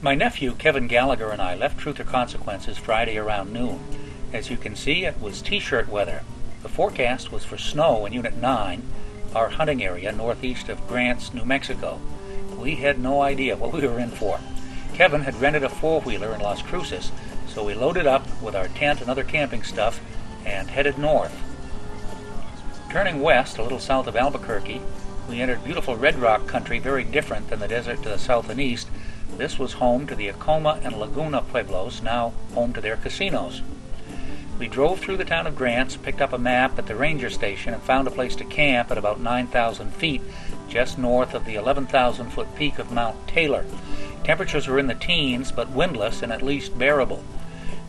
My nephew, Kevin Gallagher, and I left Truth or Consequences Friday around noon. As you can see, it was t-shirt weather. The forecast was for snow in Unit 9, our hunting area northeast of Grants, New Mexico. We had no idea what we were in for. Kevin had rented a four-wheeler in Las Cruces, so we loaded up with our tent and other camping stuff and headed north. Turning west, a little south of Albuquerque, we entered beautiful Red Rock country, very different than the desert to the south and east. This was home to the Acoma and Laguna pueblos, now home to their casinos. We drove through the town of Grants, picked up a map at the ranger station, and found a place to camp at about 9,000 feet, just north of the 11,000-foot peak of Mount Taylor. Temperatures were in the teens, but windless and at least bearable.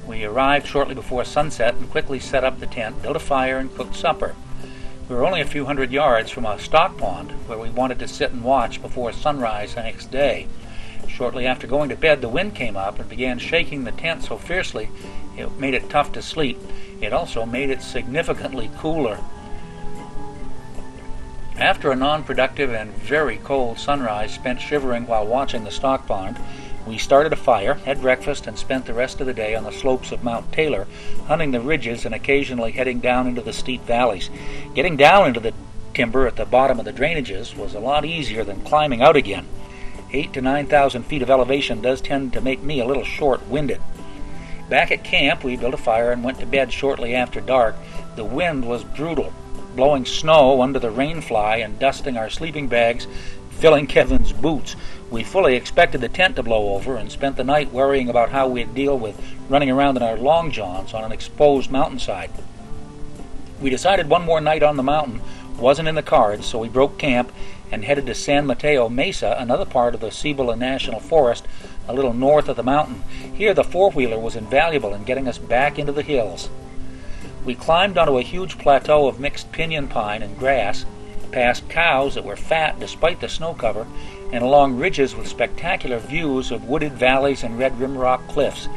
We arrived shortly before sunset and quickly set up the tent, built a fire, and cooked supper. We were only a few hundred yards from a stock pond where we wanted to sit and watch before sunrise the next day. Shortly after going to bed, the wind came up and began shaking the tent so fiercely it made it tough to sleep. It also made it significantly cooler. After a non-productive and very cold sunrise spent shivering while watching the stock pond, we started a fire, had breakfast, and spent the rest of the day on the slopes of Mount Taylor, hunting the ridges and occasionally heading down into the steep valleys. Getting down into the timber at the bottom of the drainages was a lot easier than climbing out again. 8,000 to 9,000 feet of elevation does tend to make me a little short-winded. Back at camp, we built a fire and went to bed shortly after dark. The wind was brutal, blowing snow under the rainfly and dusting our sleeping bags, filling Kevin's boots. We fully expected the tent to blow over and spent the night worrying about how we'd deal with running around in our long johns on an exposed mountainside. We decided one more night on the mountain wasn't in the cards, so we broke camp and headed to San Mateo Mesa, another part of the Cibola National Forest, a little north of the mountain. Here the four-wheeler was invaluable in getting us back into the hills. We climbed onto a huge plateau of mixed pinyon pine and grass, past cows that were fat despite the snow cover, and along ridges with spectacular views of wooded valleys and red rimrock cliffs.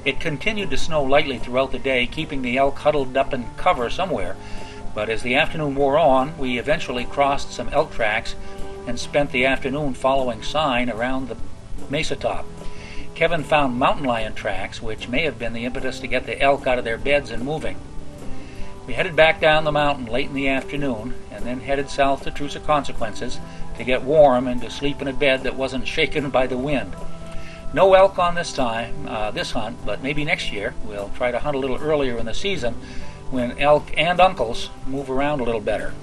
It continued to snow lightly throughout the day, keeping the elk huddled up in cover somewhere. But as the afternoon wore on, we eventually crossed some elk tracks and spent the afternoon following sign around the mesa top. Kevin found mountain lion tracks, which may have been the impetus to get the elk out of their beds and moving. We headed back down the mountain late in the afternoon and then headed south to Truth or Consequences to get warm and to sleep in a bed that wasn't shaken by the wind. No elk on this hunt, but maybe next year. We'll try to hunt a little earlier in the season when elk and uncles move around a little better.